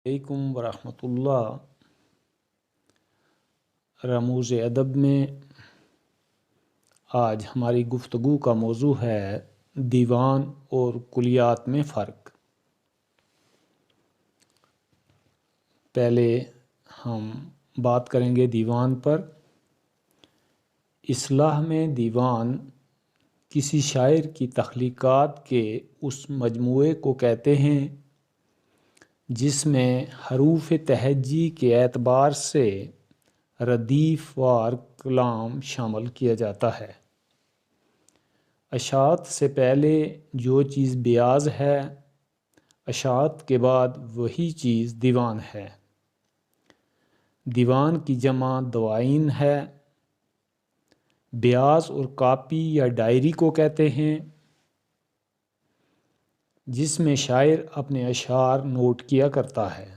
علیکم ورحمۃ اللہ۔ رموز ادب میں آج ہماری گفتگو کا موضوع ہے دیوان اور کلیات میں فرق۔ پہلے ہم بات کریں گے دیوان پر۔ اصطلاح میں دیوان کسی شاعر کی تخلیقات کے اس مجموعے کو کہتے ہیں جس میں حروف تہجی کے اعتبار سے ردیف وار کلام شامل کیا جاتا ہے۔ اشاعت سے پہلے جو چیز بیاض ہے، اشاعت کے بعد وہی چیز دیوان ہے۔ دیوان کی جمع دوائن ہے۔ بیاض اور کاپی یا ڈائری کو کہتے ہیں جس میں شاعر اپنے اشعار نوٹ کیا کرتا ہے۔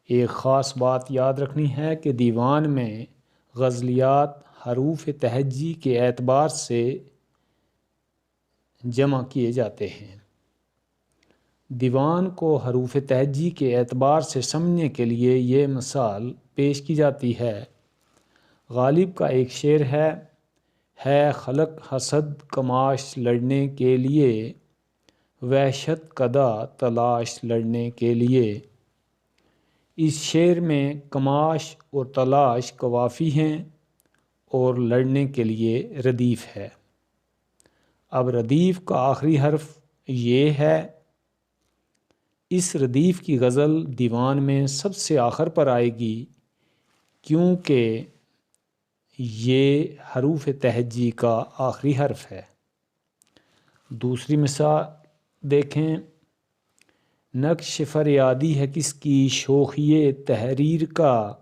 ایک خاص بات یاد رکھنی ہے کہ دیوان میں غزلیات حروف تہجی کے اعتبار سے جمع کیے جاتے ہیں۔ دیوان کو حروف تہجی کے اعتبار سے سمجھنے کے لیے یہ مثال پیش کی جاتی ہے۔ غالب کا ایک شعر ہے خلق حسد کماش لڑنے کے لیے، وحشت کدا تلاش لڑنے کے لیے۔ اس شعر میں کماش اور تلاش قوافی ہیں اور لڑنے کے لیے ردیف ہے۔ اب ردیف کا آخری حرف یہ ہے۔ اس ردیف کی غزل دیوان میں سب سے آخر پر آئے گی کیونکہ یہ حروف تہجی کا آخری حرف ہے۔ دوسری مثال دیکھیں، نقش فریادی ہے کس کی شوخی تحریر کا،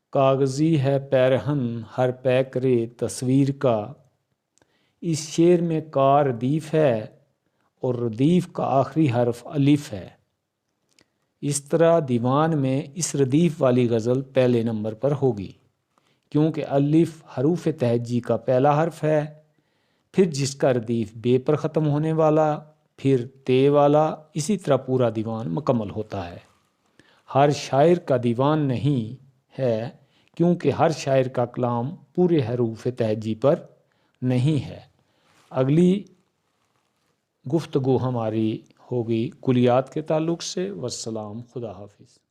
کاغذی ہے پیرہن ہر پیکرے تصویر کا۔ اس شعر میں کا ردیف ہے اور ردیف کا آخری حرف الف ہے۔ اس طرح دیوان میں اس ردیف والی غزل پہلے نمبر پر ہوگی کیونکہ الف حروف تہجی کا پہلا حرف ہے، پھر جس کا ردیف بے پر ختم ہونے والا، پھر تے والا، اسی طرح پورا دیوان مکمل ہوتا ہے۔ ہر شاعر کا دیوان نہیں ہے کیونکہ ہر شاعر کا کلام پورے حروف تہجی پر نہیں ہے۔ اگلی گفتگو ہماری ہوگی کلیات کے تعلق سے۔ والسلام، خدا حافظ۔